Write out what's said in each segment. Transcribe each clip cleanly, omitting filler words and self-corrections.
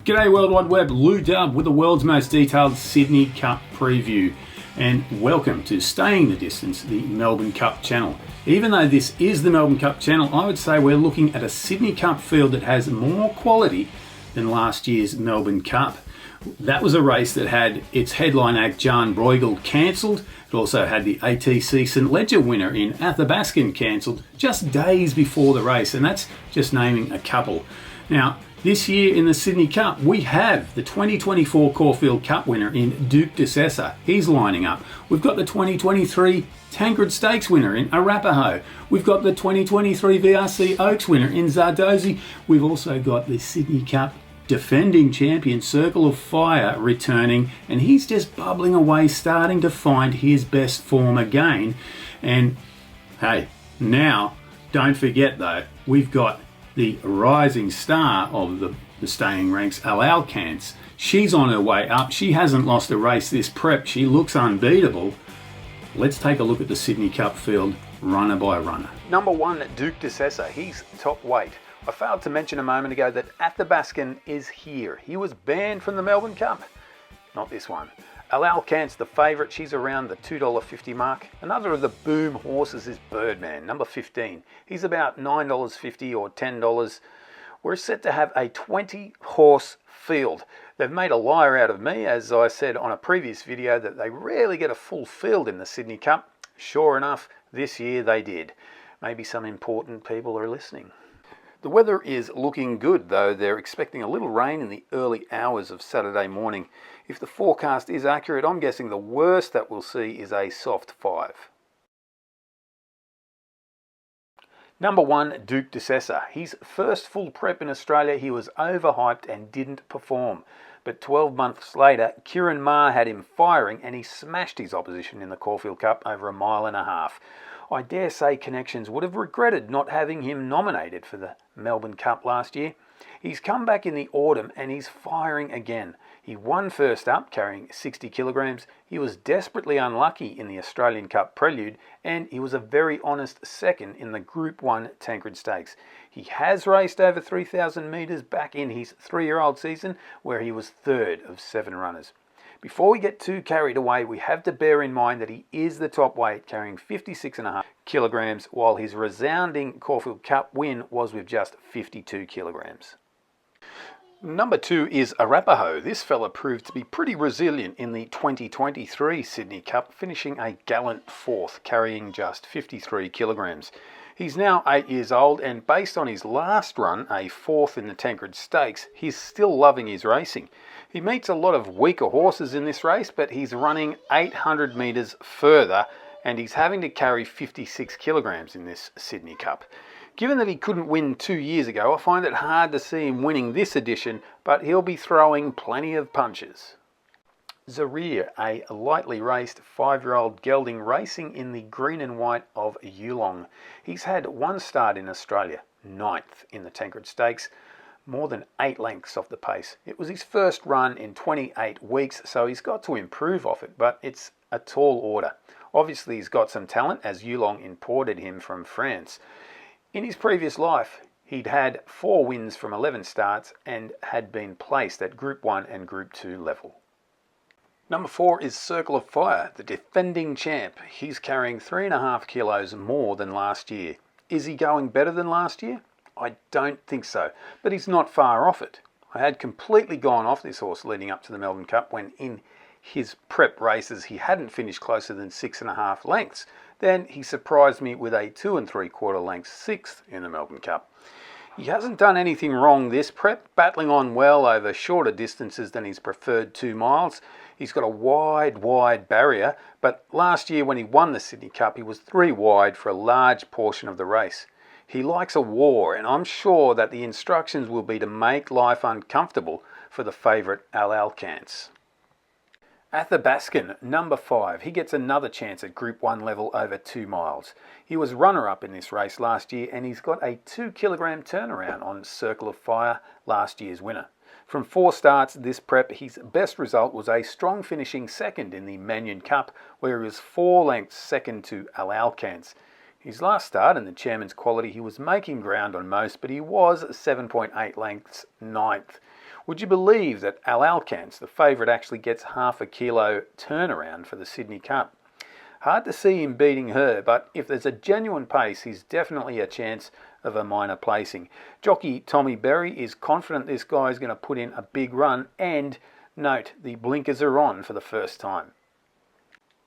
G'day World Wide Web, Lew Dub with the world's most detailed Sydney Cup preview, and welcome to Staying the Distance, the Melbourne Cup channel. Even though this is the Melbourne Cup channel, I would say we're looking at a Sydney Cup field that has more quality than last year's Melbourne Cup. That was a race that had its headline act Jan Bruegel cancelled. It also had the ATC St Ledger winner in Athabascan cancelled just days before the race, and that's just naming a couple. Now, this year in the Sydney Cup, we have the 2024 Caulfield Cup winner in Duke de Sessa. He's lining up. We've got the 2023 Tancred Stakes winner in Arapaho. We've got the 2023 VRC Oaks winner in Zardozi. We've also got the Sydney Cup defending champion Circle of Fire returning, and he's just bubbling away, starting to find his best form again. And hey, now, don't forget though, we've got the rising star of the staying ranks, Alalcance. She's on her way up. She hasn't lost a race this prep. She looks unbeatable. Let's take a look at the Sydney Cup field, runner by runner. Number one, Duke de Sessa. He's top weight. I failed to mention a moment ago that Athabascan is here. He was banned from the Melbourne Cup. Not this one. Alalcance, the favourite, she's around the $2.50 mark. Another of the boom horses is Birdman, number 15. He's about $9.50 or $10. We're set to have a 20-horse field. They've made a liar out of me, as I said on a previous video, that they rarely get a full field in the Sydney Cup. Sure enough, this year they did. Maybe some important people are listening. The weather is looking good, though they're expecting a little rain in the early hours of Saturday morning. If the forecast is accurate, I'm guessing the worst that we'll see is a soft 5. Number one, Duke de Sessa. His first full prep in Australia, he was overhyped and didn't perform. But 12 months later, Kieran Maher had him firing and he smashed his opposition in the Caulfield Cup over 1.5 miles. I dare say Connections would have regretted not having him nominated for the Melbourne Cup last year. He's come back in the autumn and he's firing again. He won first up, carrying 60 kilograms. He was desperately unlucky in the Australian Cup Prelude, and he was a very honest second in the Group 1 Tancred Stakes. He has raced over 3,000 metres back in his 3-year-old season, where he was third of 7 runners. Before we get too carried away, we have to bear in mind that he is the top weight, carrying 56.5 kilograms, while his resounding Caulfield Cup win was with just 52 kilograms. Number 2 is Arapaho. This fella proved to be pretty resilient in the 2023 Sydney Cup, finishing a gallant 4th, carrying just 53 kilograms. He's now 8 years old, and based on his last run, a 4th in the Tancred Stakes, he's still loving his racing. He meets a lot of weaker horses in this race, but he's running 800 metres further, and he's having to carry 56 kilograms in this Sydney Cup. Given that he couldn't win 2 years ago, I find it hard to see him winning this edition, but he'll be throwing plenty of punches. Zarir, a lightly raced 5-year-old gelding racing in the green and white of Yulong. He's had one start in Australia, 9th in the Tancred Stakes, more than 8 lengths off the pace. It was his first run in 28 weeks, so he's got to improve off it, but it's a tall order. Obviously he's got some talent, as Yulong imported him from France. In his previous life, he'd had 4 wins from 11 starts and had been placed at Group 1 and Group 2 level. Number 4 is Circle of Fire, the defending champ. He's carrying 3.5 kilos more than last year. Is he going better than last year? I don't think so, but he's not far off it. I had completely gone off this horse leading up to the Melbourne Cup when in his prep races he hadn't finished closer than 6.5 lengths. Then he surprised me with a 2 3/4 length 6th in the Melbourne Cup. He hasn't done anything wrong this prep, battling on well over shorter distances than his preferred 2 miles. He's got a wide barrier, but last year when he won the Sydney Cup, he was 3 wide for a large portion of the race. He likes a war, and I'm sure that the instructions will be to make life uncomfortable for the favourite Alalcance. Athabascan, number 5. He gets another chance at Group 1 level over 2 miles. He was runner-up in this race last year, and he's got a 2-kilogram turnaround on Circle of Fire, last year's winner. From 4 starts this prep, his best result was a strong finishing 2nd in the Manion Cup, where he was 4 lengths second to Alalcance. His last start in the Chairman's Quality, he was making ground on most, but he was 7.8 lengths 9th. Would you believe that Alalcance, the favourite, actually gets half a kilo turnaround for the Sydney Cup? Hard to see him beating her, but if there's a genuine pace, he's definitely a chance of a minor placing. Jockey Tommy Berry is confident this guy is going to put in a big run, and note, the blinkers are on for the first time.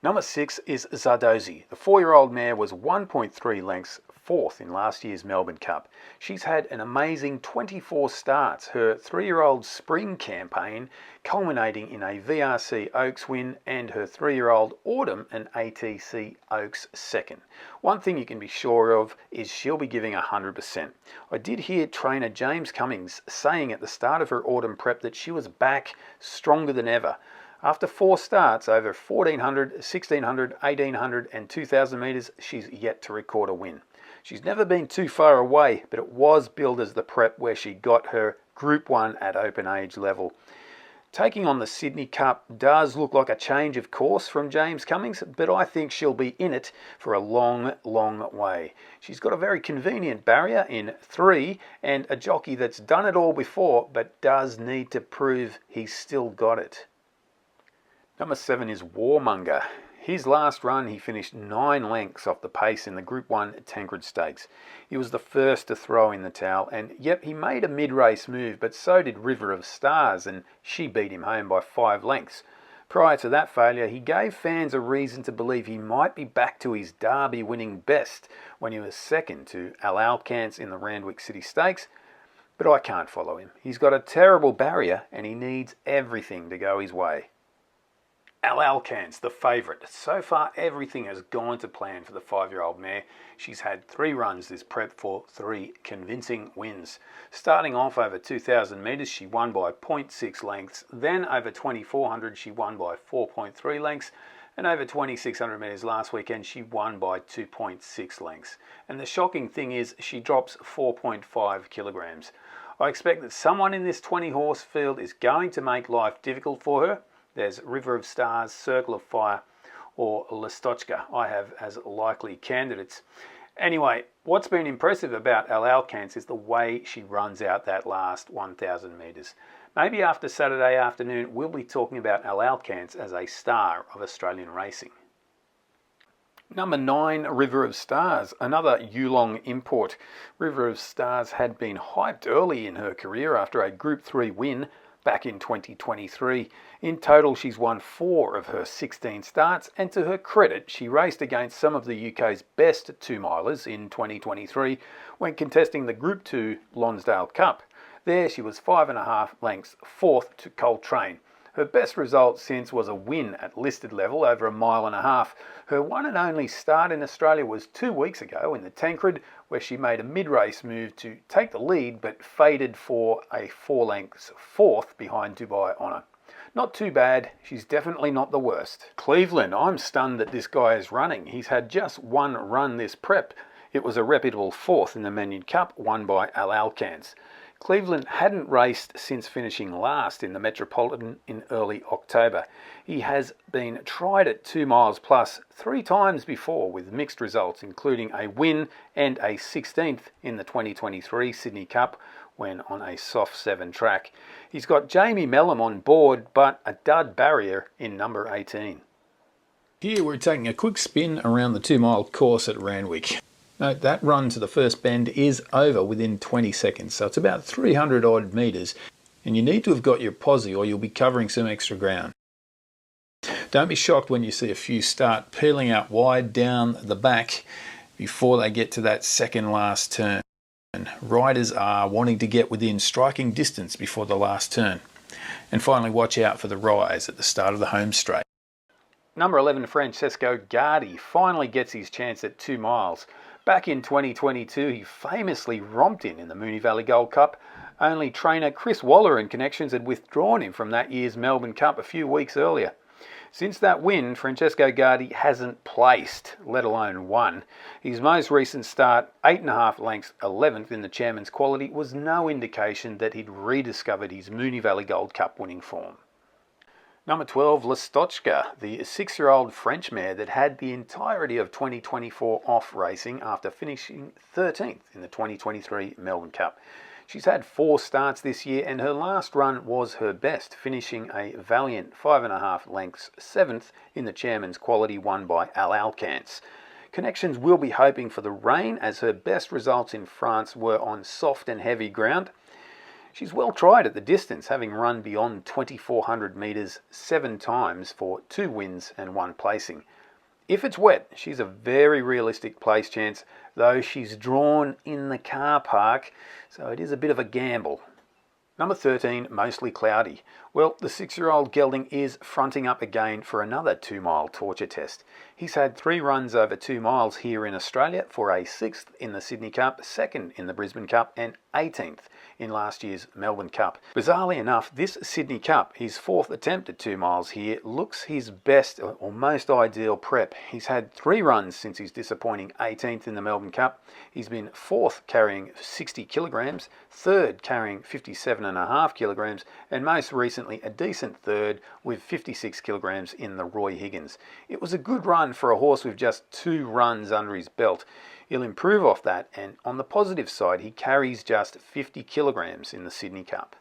Number 6 is Zardozi. The 4-year-old mare was 1.3 lengths fourth in last year's Melbourne Cup. She's had an amazing 24 starts, her 3-year-old spring campaign culminating in a VRC Oaks win, and her 3-year-old autumn and ATC Oaks second. One thing you can be sure of is she'll be giving 100%. I did hear trainer James Cummings saying at the start of her autumn prep that she was back stronger than ever. After 4 starts over 1400, 1600, 1800 and 2000 metres, she's yet to record a win. She's never been too far away, but it was billed as the prep where she got her Group 1 at open age level. Taking on the Sydney Cup does look like a change of course from James Cummings, but I think she'll be in it for a long, long way. She's got a very convenient barrier in 3 and a jockey that's done it all before, but does need to prove he's still got it. Number 7 is Warmonger. His last run, he finished 9 lengths off the pace in the Group 1 Tancred Stakes. He was the first to throw in the towel, and yep, he made a mid-race move, but so did River of Stars, and she beat him home by 5 lengths. Prior to that failure, he gave fans a reason to believe he might be back to his Derby-winning best when he was second to Alalcance in the Randwick City Stakes, but I can't follow him. He's got a terrible barrier, and he needs everything to go his way. Alalcance, the favourite. So far, everything has gone to plan for the 5-year-old mare. She's had 3 runs this prep for 3 convincing wins. Starting off over 2,000 metres, she won by 0.6 lengths. Then over 2,400, she won by 4.3 lengths. And over 2,600 metres last weekend, she won by 2.6 lengths. And the shocking thing is, she drops 4.5 kilograms. I expect that someone in this 20-horse field is going to make life difficult for her. There's River of Stars, Circle of Fire, or Listochka I have as likely candidates. Anyway, what's been impressive about Alalcance is the way she runs out that last 1,000 metres. Maybe after Saturday afternoon, we'll be talking about Alalcance as a star of Australian racing. Number 9, River of Stars, another Yulong import. River of Stars had been hyped early in her career after a Group 3 win back in 2023. In total, she's won 4 of her 16 starts, and to her credit, she raced against some of the UK's best 2-milers in 2023 when contesting the Group 2 Lonsdale Cup. There, she was 5.5 lengths fourth to Coltrane. Her best result since was a win at listed level over 1.5 miles. Her one and only start in Australia was 2 weeks ago in the Tancred, where she made a mid-race move to take the lead but faded for a 4 lengths fourth behind Dubai Honour. Not too bad, she's definitely not the worst. Cleveland, I'm stunned that this guy is running. He's had just 1 run this prep. It was a reputable 4th in the Manion Cup, won by Alalcance. Cleveland hadn't raced since finishing last in the Metropolitan in early October. He has been tried at 2 miles plus 3 times before with mixed results, including a win and a 16th in the 2023 Sydney Cup when on a soft 7 track. He's got Jamie Mellum on board, but a dud barrier in number 18. Here we're taking a quick spin around the 2-mile course at Randwick. Note that run to the first bend is over within 20 seconds, so it's about 300 odd metres, and you need to have got your posse or you'll be covering some extra ground. Don't be shocked when you see a few start peeling out wide down the back before they get to that second last turn. Riders are wanting to get within striking distance before the last turn. And finally, watch out for the rise at the start of the home straight. Number 11, Francesco Guardi, finally gets his chance at 2 miles. Back in 2022, he famously romped in the Moonee Valley Gold Cup. Only trainer Chris Waller and connections had withdrawn him from that year's Melbourne Cup a few weeks earlier. Since that win, Francesco Guardi hasn't placed, let alone won. His most recent start, 8.5 lengths 11th in the Chairman's Quality, was no indication that he'd rediscovered his Moonee Valley Gold Cup winning form. Number 12, Listochka, the 6-year-old French mare that had the entirety of 2024 off racing after finishing 13th in the 2023 Melbourne Cup. She's had 4 starts this year and her last run was her best, finishing a Valiant 5.5 lengths 7th in the Chairman's Quality won by Alalcance. Connections will be hoping for the rain as her best results in France were on soft and heavy ground. She's well tried at the distance, having run beyond 2,400 metres 7 times for 2 wins and 1 placing. If it's wet, she's a very realistic place chance, though she's drawn in the car park, so it is a bit of a gamble. Number 13, Mostly Cloudy. Well, the 6-year-old gelding is fronting up again for another 2-mile torture test. He's had 3 runs over 2 miles here in Australia for a 6th in the Sydney Cup, 2nd in the Brisbane Cup and 18th in last year's Melbourne Cup. Bizarrely enough, this Sydney Cup, his 4th attempt at 2 miles here, looks his best or most ideal prep. He's had 3 runs since his disappointing 18th in the Melbourne Cup. He's been 4th carrying 60 kilograms, 3rd carrying 57.5 kilograms, and most recently a decent 3rd with 56 kilograms in the Roy Higgins. It was a good run for a horse with just 2 runs under his belt. He'll improve off that, and on the positive side, he carries just 50 kilograms in the Sydney Cup.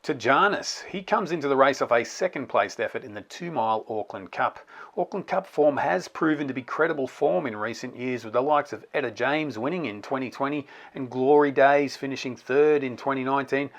Tajanis, he comes into the race off a 2nd placed effort in the 2-mile Auckland Cup. Auckland Cup form has proven to be credible form in recent years, with the likes of Etta James winning in 2020 and Glory Days finishing 3rd in 2019.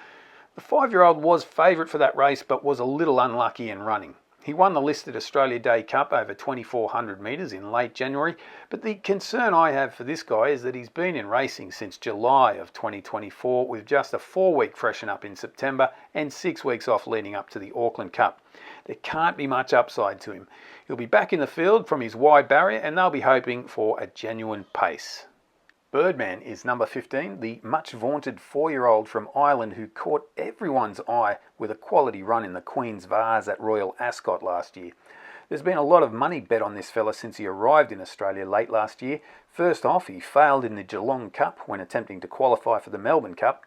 The 5-year-old was favourite for that race but was a little unlucky in running. He won the listed Australia Day Cup over 2,400 metres in late January, but the concern I have for this guy is that he's been in racing since July of 2024 with just a 4-week freshen up in September and 6 weeks off leading up to the Auckland Cup. There can't be much upside to him. He'll be back in the field from his wide barrier and they'll be hoping for a genuine pace. Birdman is number 15, the much vaunted 4-year-old from Ireland who caught everyone's eye with a quality run in the Queen's Vase at Royal Ascot last year. There's been a lot of money bet on this fella since he arrived in Australia late last year. First off, he failed in the Geelong Cup when attempting to qualify for the Melbourne Cup.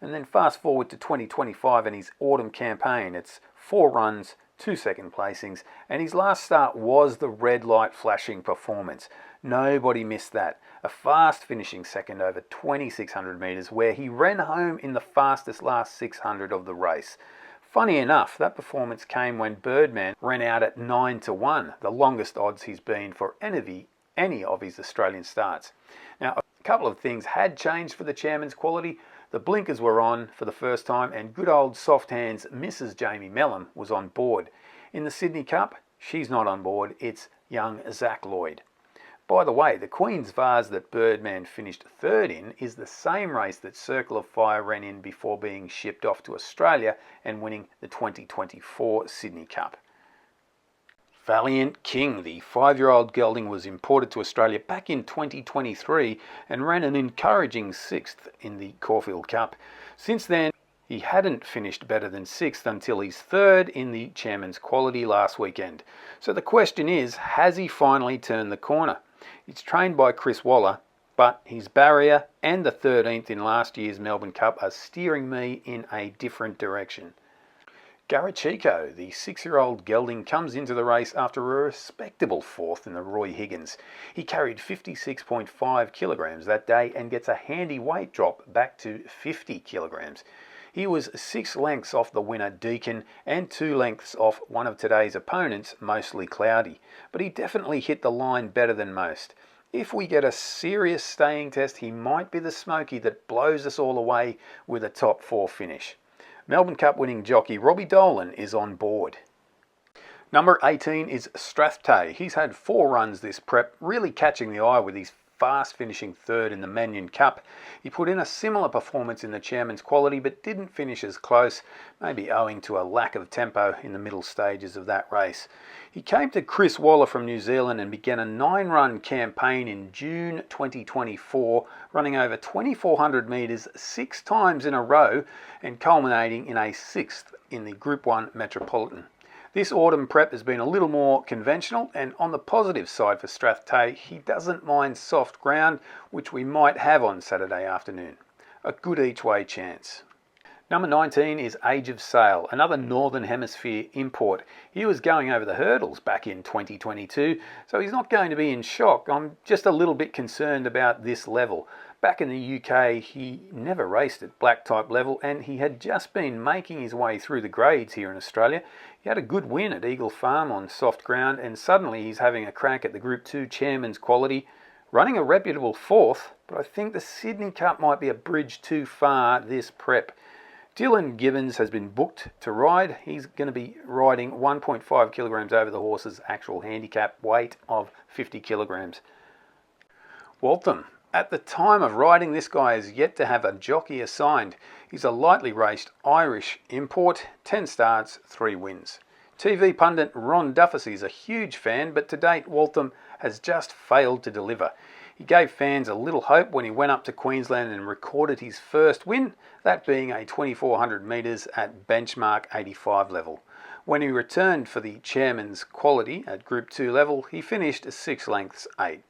And then fast forward to 2025 and his autumn campaign. It's 4 runs, 2 second placings, and his last start was the red light flashing performance. Nobody missed that. A fast finishing second over 2,600 metres where he ran home in the fastest last 600 of the race. Funny enough, that performance came when Birdman ran out at 9-1, the longest odds he's been for any of his Australian starts. Now, a couple of things had changed for the Chairman's Quality. The blinkers were on for the first time and good old soft hands Mrs. Jamie Mellon was on board. In the Sydney Cup, she's not on board, it's young Zach Lloyd. By the way, the Queen's Vase that Birdman finished 3rd in is the same race that Circle of Fire ran in before being shipped off to Australia and winning the 2024 Sydney Cup. Valiant King, the 5-year-old gelding, was imported to Australia back in 2023 and ran an encouraging 6th in the Caulfield Cup. Since then, he hadn't finished better than 6th until his 3rd in the Chairman's Quality last weekend. So the question is, has he finally turned the corner? He's trained by Chris Waller, but his barrier and the 13th in last year's Melbourne Cup are steering me in a different direction. Garachico, the 6-year-old gelding, comes into the race after a respectable 4th in the Roy Higgins. He carried 56.5 kilograms that day and gets a handy weight drop back to 50 kilograms. He was 6 lengths off the winner Deacon and 2 lengths off one of today's opponents, Mostly Cloudy, but he definitely hit the line better than most. If we get a serious staying test, he might be the smoky that blows us all away with a top 4 finish. Melbourne Cup winning jockey Robbie Dolan is on board. Number 18 is Strathtay. He's had 4 runs this prep, really catching the eye with his fast finishing 3rd in the Mannion Cup. He put in a similar performance in the Chairman's Quality but didn't finish as close, maybe owing to a lack of tempo in the middle stages of that race. He came to Chris Waller from New Zealand and began a 9-run campaign in June 2024, running over 2,400 metres 6 times in a row and culminating in a 6th in the Group 1 Metropolitan. This autumn prep has been a little more conventional, and on the positive side for Strathtay, he doesn't mind soft ground, which we might have on Saturday afternoon. A good each way chance. Number 19 is Age of Sail, another Northern Hemisphere import. He was going over the hurdles back in 2022, so he's not going to be in shock. I'm just a little bit concerned about this level. Back in the UK, he never raced at black type level, and he had just been making his way through the grades here in Australia. He had a good win at Eagle Farm on soft ground, and suddenly he's having a crack at the Group 2 Chairman's quality, running a reputable fourth, but I think the Sydney Cup might be a bridge too far this prep. Dylan Gibbons has been booked to ride. He's going to be riding 1.5 kilograms over the horse's actual handicap weight of 50 kilograms. Waltham. At the time of riding, this guy is yet to have a jockey assigned. He's a lightly raced Irish import, 10 starts, 3 wins. TV pundit Ron Duffy is a huge fan, but to date Waltham has just failed to deliver. He gave fans a little hope when he went up to Queensland and recorded his first win, that being a 2400 metres at benchmark 85 level. When he returned for the Chairman's quality at Group 2 level, he finished 6 lengths 8.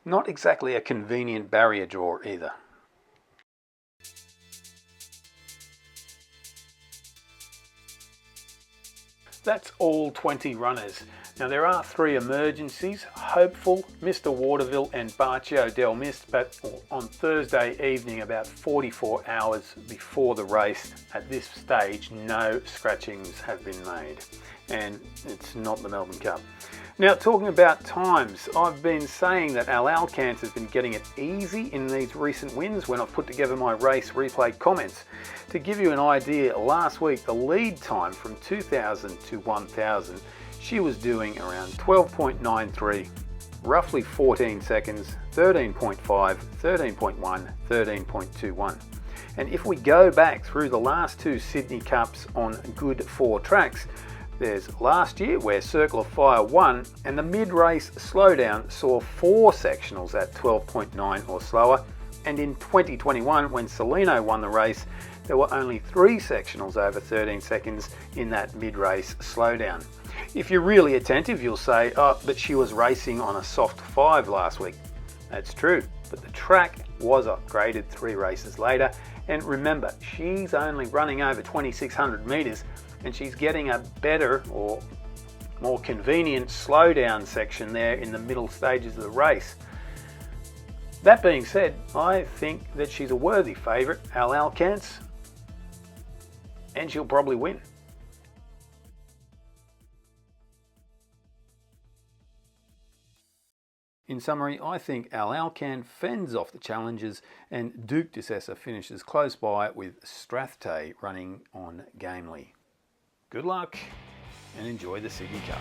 Not exactly a convenient barrier draw either. That's all 20 runners. Now there are 3 emergencies, Hopeful, Mr. Waterville and Baccio Del Mist, but on Thursday evening about 44 hours before the race, at this stage no scratchings have been made, and it's not the Melbourne Cup. Now talking about times, I've been saying that Alalcance has been getting it easy in these recent wins when I've put together my race replay comments. To give you an idea, last week the lead time from 2000 to 1000, she was doing around 12.93, roughly 14 seconds, 13.5, 13.1, 13.21. And if we go back through the last 2 Sydney Cups on good 4 tracks, there's last year where Circle of Fire won, and the mid-race slowdown saw 4 sectionals at 12.9 or slower, and in 2021 when Celino won the race, there were only 3 sectionals over 13 seconds in that mid-race slowdown. If you're really attentive, you'll say, oh, but she was racing on a soft 5 last week. That's true, but the track was upgraded 3 races later, and remember, she's only running over 2,600 metres, and she's getting a better or more convenient slowdown section there in the middle stages of the race. That being said, I think that she's a worthy favourite, Alalcance, and she'll probably win. In summary, I think Alalcance fends off the challengers and Duke de Sessa finishes close by with Strathtay running on gamely. Good luck and enjoy the Sydney Cup.